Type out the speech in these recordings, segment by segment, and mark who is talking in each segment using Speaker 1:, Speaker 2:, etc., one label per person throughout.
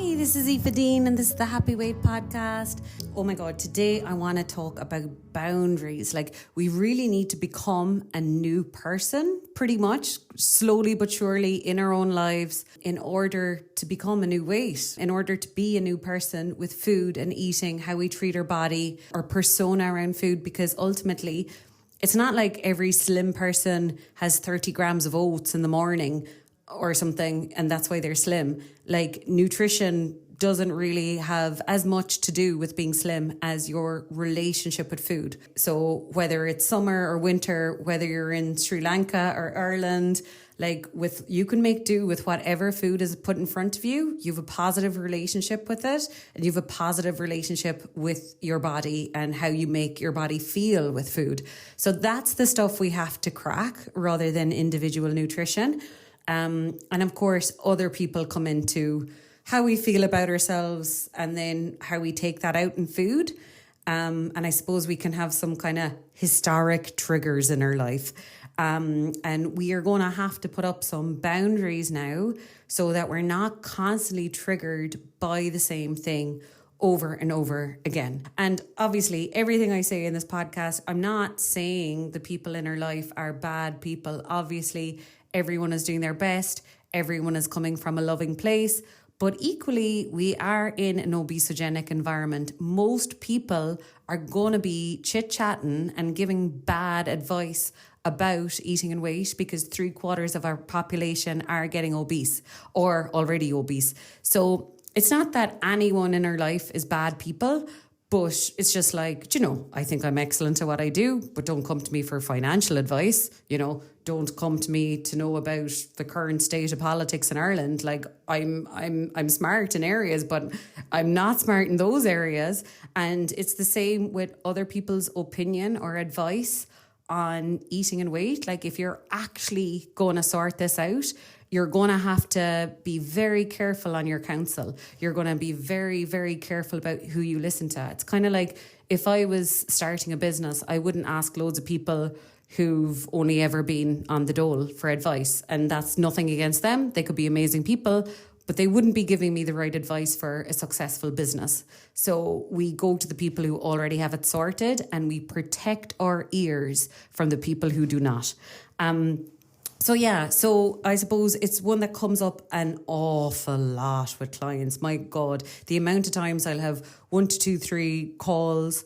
Speaker 1: Hi, this is Aoife and this is the Happy Weight Podcast. Oh my God, today I want to talk about boundaries. Like, we really need to become a new person, pretty much, slowly but surely in our own lives, in order to become a new weight, in order to be a new person with food and eating, how we treat our body, our persona around food, because ultimately, it's not like every slim person has 30 grams of oats in the morning or something, and that's why they're slim. Like, nutrition doesn't really have as much to do with being slim as your relationship with food. So whether it's summer or winter, whether you're in Sri Lanka or Ireland, you can make do with whatever food is put in front of you. You have a positive relationship with it, and you have a positive relationship with your body and how you make your body feel with food. So that's the stuff we have to crack rather than individual nutrition. And of course, other people come into how we feel about ourselves and then how we take that out in food. And I suppose we can have some kind of historic triggers in our life. And we are going to have to put up some boundaries now so that we're not constantly triggered by the same thing over and over again. And obviously, everything I say in this podcast, I'm not saying the people in our life are bad people. Obviously, everyone is doing their best. Everyone is coming from a loving place. But equally, we are in an obesogenic environment. Most people are going to be chit-chatting and giving bad advice about eating and weight because 3/4 of our population are getting obese or already obese. So it's not that anyone in our life is bad people, but it's just like, I think I'm excellent at what I do, but don't come to me for financial advice. Don't come to me to know about the current state of politics in Ireland. Like, I'm smart in areas, but I'm not smart in those areas. And it's the same with other people's opinion or advice on eating and weight. Like, if you're actually going to sort this out, you're going to have to be very careful on your counsel. You're going to be very, very careful about who you listen to. It's kind of like if I was starting a business, I wouldn't ask loads of people who've only ever been on the dole for advice. And that's nothing against them. They could be amazing people, but they wouldn't be giving me the right advice for a successful business. So we go to the people who already have it sorted, and we protect our ears from the people who do not. So I suppose it's one that comes up an awful lot with clients. My God, the amount of times I'll have 1 to 2, 3 calls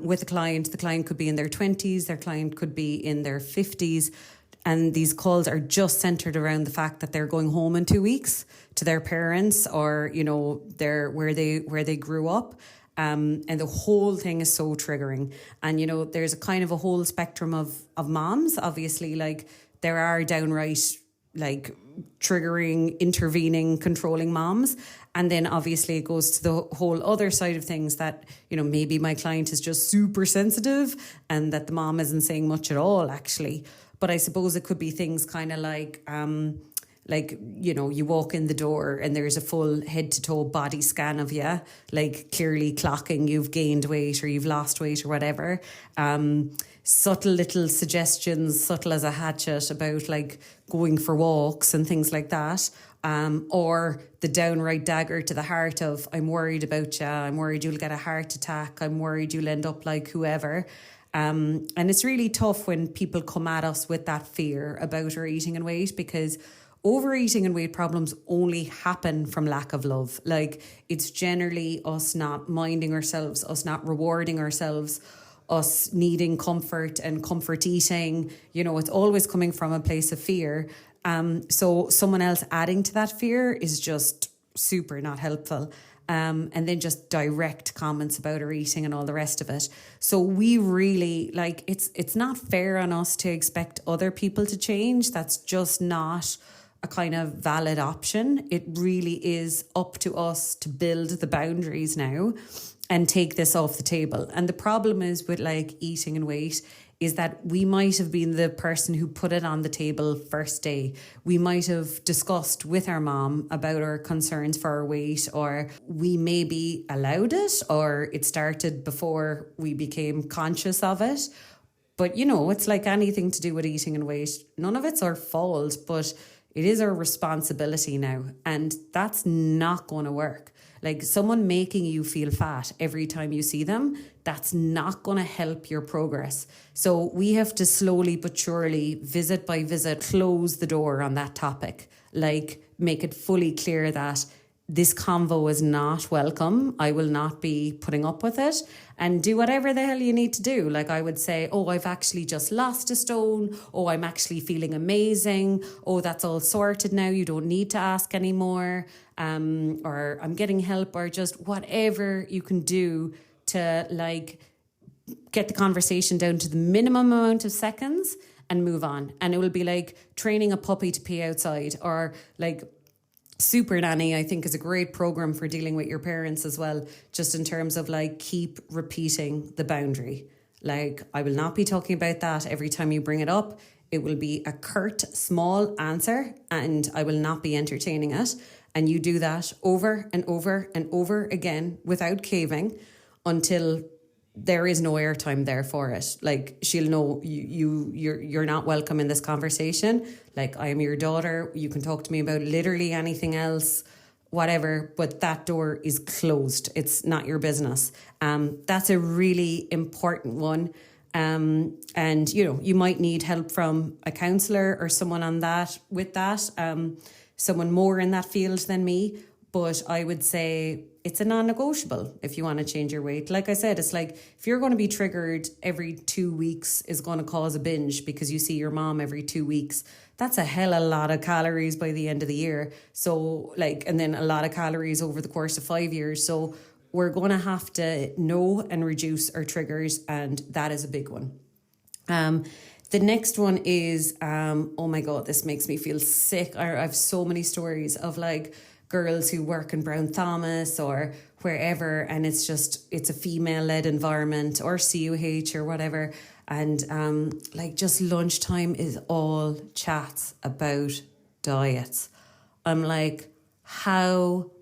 Speaker 1: with a client. The client could be in their 20s, their client could be in their 50s. And these calls are just centered around the fact that they're going home in 2 weeks to their parents or, where they grew up. And the whole thing is so triggering. And, there's a kind of a whole spectrum of moms. Obviously, like, there are downright, like, triggering, intervening, controlling moms. And then obviously it goes to the whole other side of things that, maybe my client is just super sensitive and that the mom isn't saying much at all, actually. But I suppose it could be things kind of like, you walk in the door and there's a full head to toe body scan of you, like clearly clocking you've gained weight or you've lost weight or whatever. Subtle little suggestions, subtle as a hatchet, about like going for walks and things like that. Or the downright dagger to the heart of, I'm worried about you, I'm worried you'll get a heart attack, I'm worried you'll end up like whoever. And it's really tough when people come at us with that fear about our eating and weight, because overeating and weight problems only happen from lack of love. Like, it's generally us not minding ourselves, us not rewarding ourselves, us needing comfort and comfort eating. It's always coming from a place of fear. So someone else adding to that fear is just super not helpful. And then just direct comments about our eating and all the rest of it. So we really, it's not fair on us to expect other people to change. That's just not a kind of valid option. It really is up to us to build the boundaries now and take this off the table. And the problem is with eating and weight is that we might have been the person who put it on the table first day. We might have discussed with our mom about our concerns for our weight, or we maybe allowed it, or it started before we became conscious of it. But, it's like anything to do with eating and weight. None of it's our fault, but It is our responsibility now. And that's not going to work. Like someone making you feel fat every time you see them, that's not going to help your progress. So we have to slowly but surely, visit by visit, close the door on that topic. Like make it fully clear that this convo is not welcome. I will not be putting up with it, and do whatever the hell you need to do. Like I would say, oh, I've actually just lost a stone. Oh, I'm actually feeling amazing. Oh, that's all sorted now. You don't need to ask anymore. Or I'm getting help, or just whatever you can do to like get the conversation down to the minimum amount of seconds and move on. And it will be like training a puppy to pee outside, or like Super Nanny, I think, is a great program for dealing with your parents as well, just in terms of like keep repeating the boundary. Like I will not be talking about that every time you bring it up. It will be a curt, small answer, and I will not be entertaining it. And you do that over and over and over again without caving until there is no airtime there for it. Like she'll know you're not welcome in this conversation. Like I am your daughter. You can talk to me about literally anything else, whatever, but that door is closed. It's not your business. That's a really important one. And you might need help from a counsellor or someone on that with that. Someone more in that field than me. But I would say it's a non-negotiable if you want to change your weight. Like I said, it's like if you're going to be triggered every 2 weeks is going to cause a binge because you see your mom every 2 weeks. That's a hell of a lot of calories by the end of the year. So and then a lot of calories over the course of 5 years. So we're going to have to know and reduce our triggers. And that is a big one. The next one is, oh my God, this makes me feel sick. I have so many stories of like girls who work in Brown Thomas or wherever, and it's a female-led environment, or CUH or whatever, and just lunchtime is all chats about diets. I'm like, how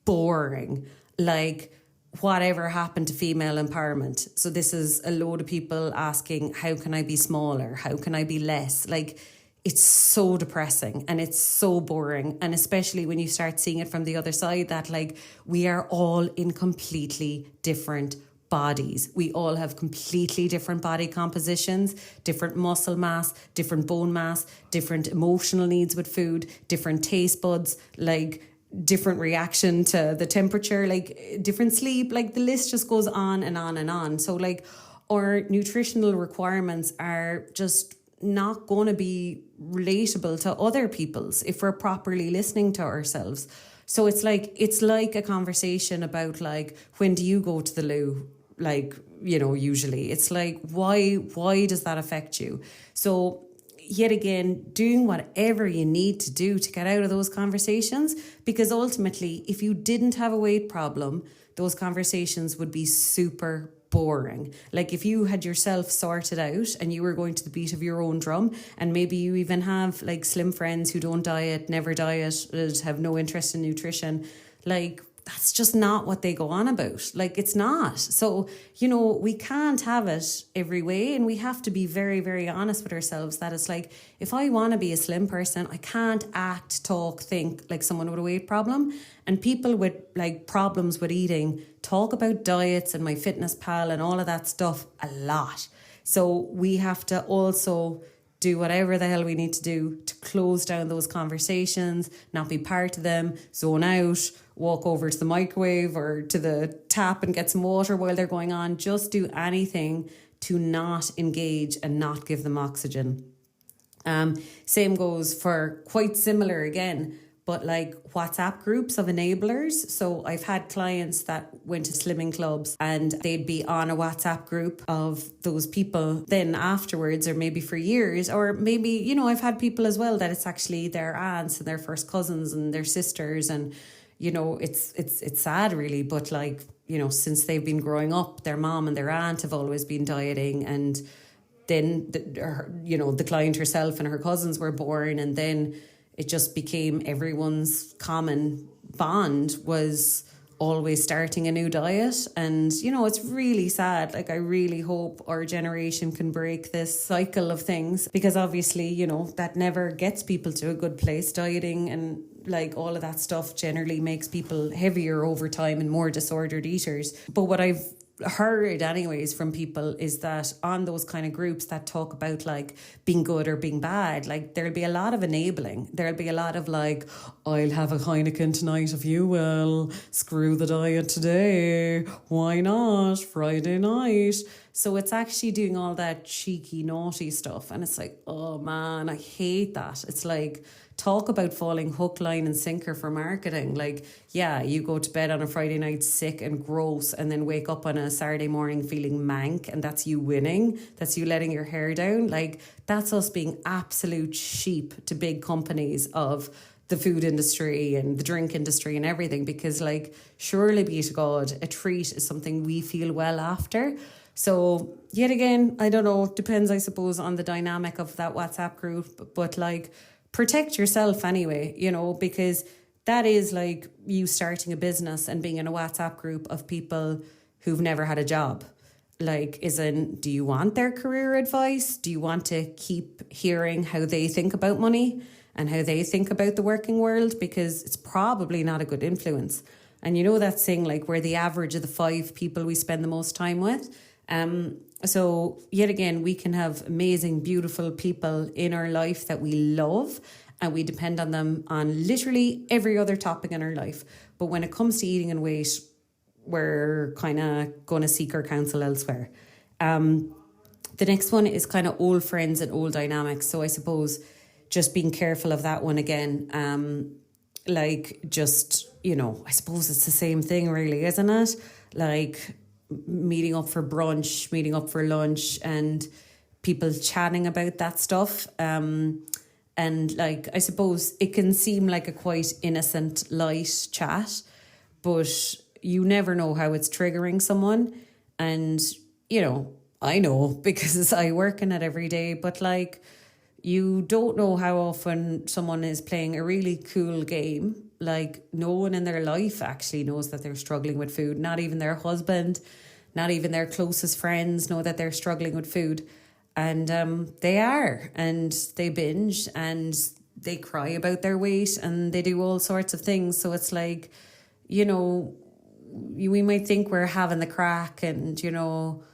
Speaker 1: boring. Like, whatever happened to female empowerment? So this is a load of people asking, how can I be smaller? How can I be less? Like, it's so depressing and it's so boring. And especially when you start seeing it from the other side, that like we are all in completely different bodies. We all have completely different body compositions, different muscle mass, different bone mass, different emotional needs with food, different taste buds, like different reaction to the temperature, like different sleep, like the list just goes on and on and on. So like our nutritional requirements are just not going to be relatable to other people's if we're properly listening to ourselves. So it's like a conversation about like, when do you go to the loo? Like, usually it's like, why does that affect you? So yet again, doing whatever you need to do to get out of those conversations, because ultimately, if you didn't have a weight problem, those conversations would be super boring. Like if you had yourself sorted out and you were going to the beat of your own drum, and maybe you even have like slim friends who don't diet, never diet, have no interest in nutrition, like that's just not what they go on about. Like it's not. So, we can't have it every way, and we have to be very, very honest with ourselves that it's like, if I want to be a slim person, I can't act, talk, think like someone with a weight problem. And people with like problems with eating talk about diets and MyFitnessPal and all of that stuff a lot. So we have to also do whatever the hell we need to do to close down those conversations, not be part of them, zone out, walk over to the microwave or to the tap and get some water while they're going on. Just do anything to not engage and not give them oxygen. Same goes for quite similar again, but like WhatsApp groups of enablers. So I've had clients that went to slimming clubs and they'd be on a WhatsApp group of those people then afterwards, or maybe for years, or maybe, I've had people as well that it's actually their aunts and their first cousins and their sisters. And, it's sad really, but like, since they've been growing up, their mom and their aunt have always been dieting, and then, the client herself and her cousins were born, and then it just became everyone's common bond was always starting a new diet. And, you know, it's really sad. Like, I really hope our generation can break this cycle of things, because obviously, you know, that never gets people to a good place. Dieting and like all of that stuff generally makes people heavier over time and more disordered eaters. But what I've heard anyways from people is that on those kind of groups that talk about like being good or being bad, like there'll be a lot of enabling. There'll be a lot of like, I'll have a Heineken tonight if you will, screw the diet today, why not, Friday night. So it's actually doing all that cheeky naughty stuff, and it's like, oh man, I hate that. It's like, talk about falling hook, line and sinker for marketing. Like, yeah, you go to bed on a Friday night sick and gross and then wake up on a Saturday morning feeling mank, and that's you winning. That's you letting your hair down. Like, that's us being absolute sheep to big companies of the food industry and the drink industry and everything, because like, surely be to God, a treat is something we feel well after. So yet again, I don't know, depends, I suppose, on the dynamic of that WhatsApp group, but like, protect yourself anyway, you know, because that is like you starting a business and being in a WhatsApp group of people who've never had a job. Like, do you want their career advice? Do you want to keep hearing how they think about money and how they think about the working world? Because it's probably not a good influence. And you know that saying, like, we're the average of the 5 people we spend the most time with. So yet again, we can have amazing, beautiful people in our life that we love, and we depend on them on literally every other topic in our life. But when it comes to eating and weight, we're kind of going to seek our counsel elsewhere. The next one is kind of old friends and old dynamics. So I suppose just being careful of that one again. Like, just, you know, I suppose it's the same thing really, isn't it? Like, meeting up for brunch, meeting up for lunch, and people chatting about that stuff. And like, I suppose it can seem like a quite innocent, light chat, but you never know how it's triggering someone. And, you know, I know because I work in it every day, but like, you don't know how often someone is playing a really cool game. Like, no one in their life actually knows that they're struggling with food. Not even their husband, not even their closest friends know that they're struggling with food. And they are. And they binge and they cry about their weight and they do all sorts of things. So it's like, you know, we might think we're having the crack and, you know,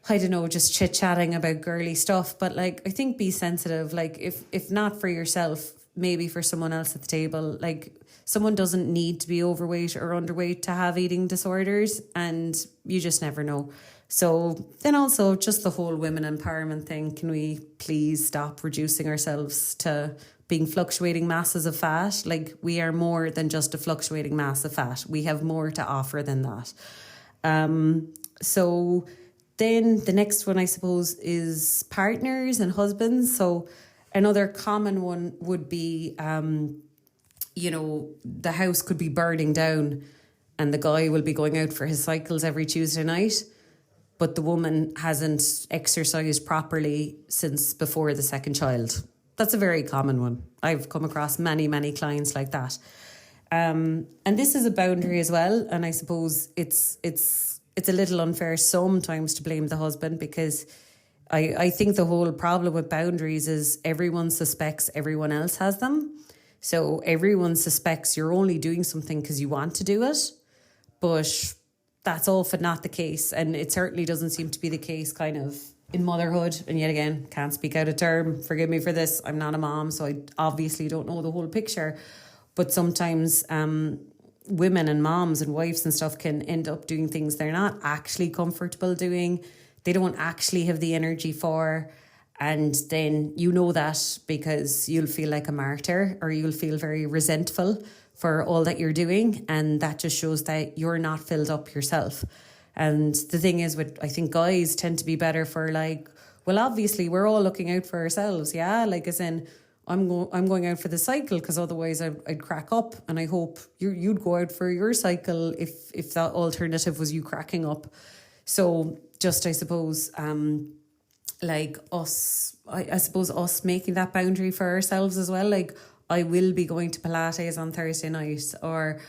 Speaker 1: I don't know, just chit-chatting about girly stuff. But like, I think be sensitive. Like, if not for yourself, maybe for someone else at the table. Like, someone doesn't need to be overweight or underweight to have eating disorders, and you just never know. So then also just the whole women empowerment thing. Can we please stop reducing ourselves to being fluctuating masses of fat? Like, we are more than just a fluctuating mass of fat. We have more to offer than that. So then the next one, I suppose, is partners and husbands. So another common one would be, you know, the house could be burning down and the guy will be going out for his cycles every Tuesday night, but the woman hasn't exercised properly since before the second child. That's a very common one. I've come across many, many clients like that. And this is a boundary as well. And I suppose it's a little unfair sometimes to blame the husband, because I think the whole problem with boundaries is everyone suspects everyone else has them. So everyone suspects you're only doing something because you want to do it. But that's often not the case. And it certainly doesn't seem to be the case kind of in motherhood. And yet again, can't speak out of term. Forgive me for this. I'm not a mom, so I obviously don't know the whole picture. But sometimes women and moms and wives and stuff can end up doing things they're not actually comfortable doing. They don't actually have the energy for. And then you know that because you'll feel like a martyr, or you'll feel very resentful for all that you're doing. And that just shows that you're not filled up yourself. And the thing is, I think guys tend to be better for like, well, obviously we're all looking out for ourselves. Yeah. Like, as in, I'm going out for the cycle because otherwise I'd crack up, and I hope you'd go out for your cycle if that alternative was you cracking up. So just, I suppose, like us, I suppose us making that boundary for ourselves as well. Like, I will be going to Pilates on Thursday night, or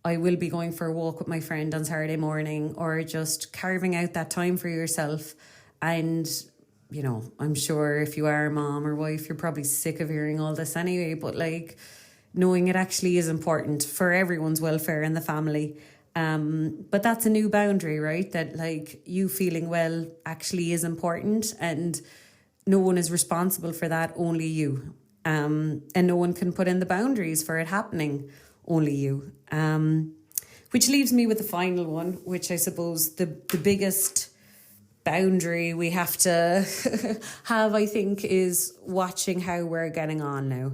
Speaker 1: I will be going for a walk with my friend on Saturday morning, or just carving out that time for yourself. And, you know, I'm sure if you are a mom or wife, you're probably sick of hearing all this anyway, but like knowing it actually is important for everyone's welfare in the family. But that's a new boundary, right? That like you feeling well actually is important, and no one is responsible for that, only you. And no one can put in the boundaries for it happening, only you. Which leaves me with the final one, which I suppose the biggest boundary we have to have, I think, is watching how we're getting on now.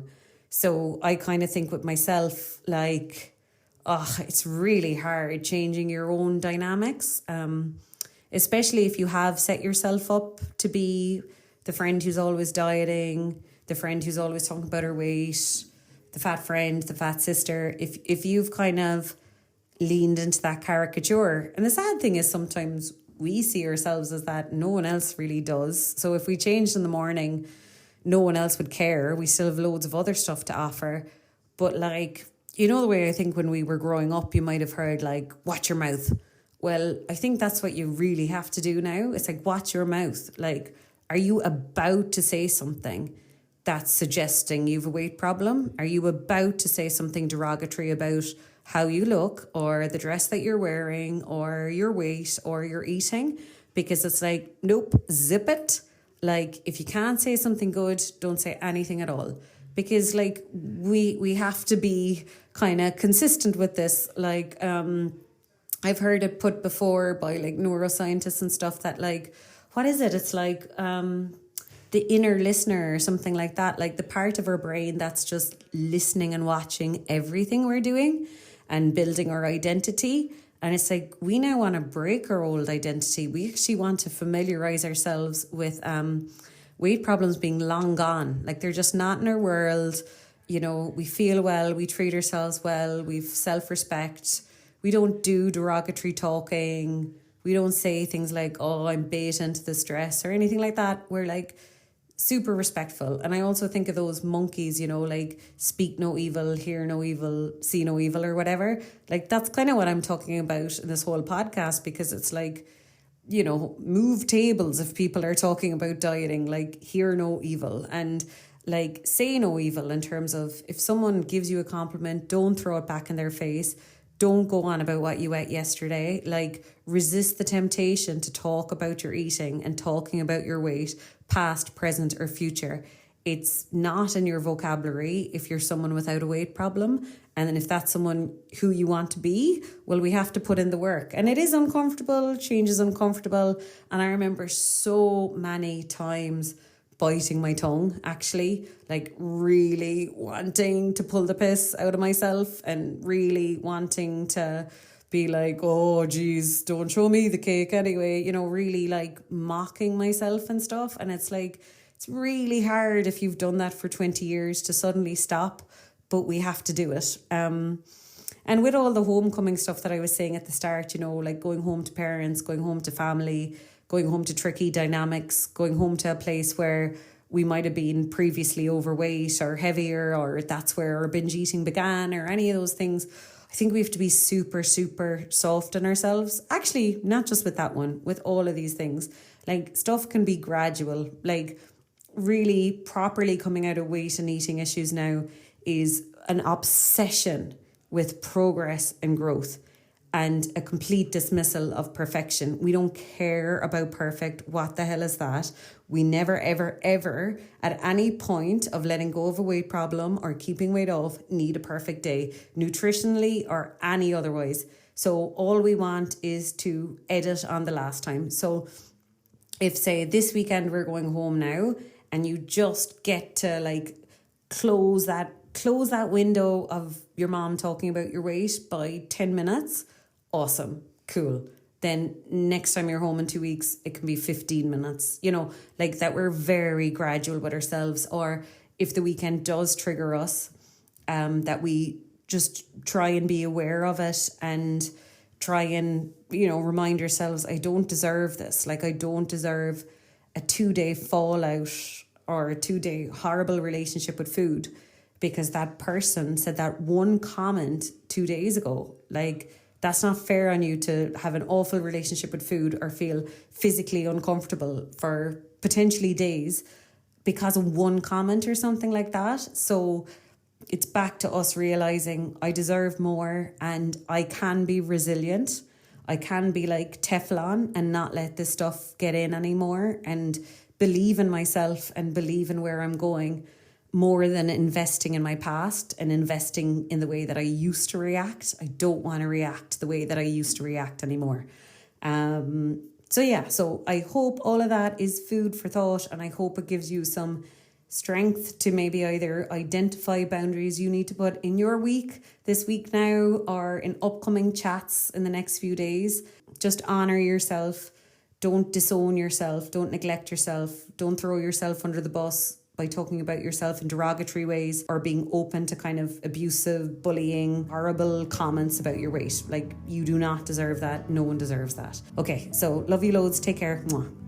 Speaker 1: So I kind of think with myself, like, it's really hard changing your own dynamics, especially if you have set yourself up to be the friend who's always dieting, the friend who's always talking about her weight, the fat friend, the fat sister. If you've kind of leaned into that caricature, and the sad thing is sometimes we see ourselves as that, no one else really does. So if we changed in the morning, no one else would care. We still have loads of other stuff to offer. But like, you know, the way I think when we were growing up, you might have heard like, watch your mouth. Well, I think that's what you really have to do now. It's like, watch your mouth. Like, are you about to say something that's suggesting you've a weight problem? Are you about to say something derogatory about how you look, or the dress that you're wearing, or your weight, or your eating? Because it's like, nope, zip it. Like, if you can't say something good, don't say anything at all. Because like we have to be kind of consistent with this. Like, I've heard it put before by like neuroscientists and stuff that like, what is it? It's like the inner listener or something like that. Like the part of our brain that's just listening and watching everything we're doing and building our identity. And it's like, we now want to break our old identity. We actually want to familiarize ourselves with weight problems being long gone. Like they're just not in our world. You know, we feel well, we treat ourselves well, we've self-respect. We don't do derogatory talking. We don't say things like, oh, I'm bait into this dress or anything like that. We're like super respectful. And I also think of those monkeys, you know, like speak no evil, hear no evil, see no evil, or whatever. Like that's kind of what I'm talking about in this whole podcast, because it's like, you know, move tables if people are talking about dieting, like hear no evil, and like say no evil in terms of if someone gives you a compliment, don't throw it back in their face. Don't go on about what you ate yesterday. Like, resist the temptation to talk about your eating and talking about your weight, past, present, or future. It's not in your vocabulary if you're someone without a weight problem. And then if that's someone who you want to be, well, we have to put in the work. And it is uncomfortable. Change is uncomfortable. And I remember so many times biting my tongue, actually, like really wanting to pull the piss out of myself and really wanting to be like, oh, geez, don't show me the cake anyway, you know, really like mocking myself and stuff. And it's like, it's really hard if you've done that for 20 years to suddenly stop, but we have to do it. And with all the homecoming stuff that I was saying at the start, you know, like going home to parents, going home to family, going home to tricky dynamics, going home to a place where we might have been previously overweight or heavier, or that's where our binge eating began, or any of those things. I think we have to be super, super soft on ourselves. Actually, not just with that one, with all of these things. Like, stuff can be gradual. Like, really properly coming out of weight and eating issues now is an obsession with progress and growth, and a complete dismissal of perfection. We don't care about perfect. What the hell is that? We never, ever, ever, at any point of letting go of a weight problem or keeping weight off, need a perfect day, nutritionally or any otherwise. So all we want is to edit on the last time. So if, say, this weekend we're going home now, and you just get to like close that window of your mom talking about your weight by 10 minutes, awesome, cool. Then next time you're home in 2 weeks, it can be 15 minutes, you know, like that. We're very gradual with ourselves. Or if the weekend does trigger us, that we just try and be aware of it and try and, you know, remind ourselves, I don't deserve this. Like, I don't deserve a 2-day fallout or a 2-day horrible relationship with food, because that person said that one comment 2 days ago. Like, that's not fair on you to have an awful relationship with food or feel physically uncomfortable for potentially days because of one comment or something like that. So it's back to us realizing I deserve more and I can be resilient. I can be like Teflon and not let this stuff get in anymore, and believe in myself and believe in where I'm going, more than investing in my past and investing in the way that I used to react. I don't want to react the way that I used to react anymore. So I hope all of that is food for thought, and I hope it gives you some strength to maybe either identify boundaries you need to put in your week, this week now, or in upcoming chats in the next few days. Just honor yourself. Don't disown yourself. Don't neglect yourself. Don't throw yourself under the bus by talking about yourself in derogatory ways or being open to kind of abusive, bullying, horrible comments about your weight. Like, you do not deserve that. No one deserves that. Okay, so love you loads. Take care. Mwah.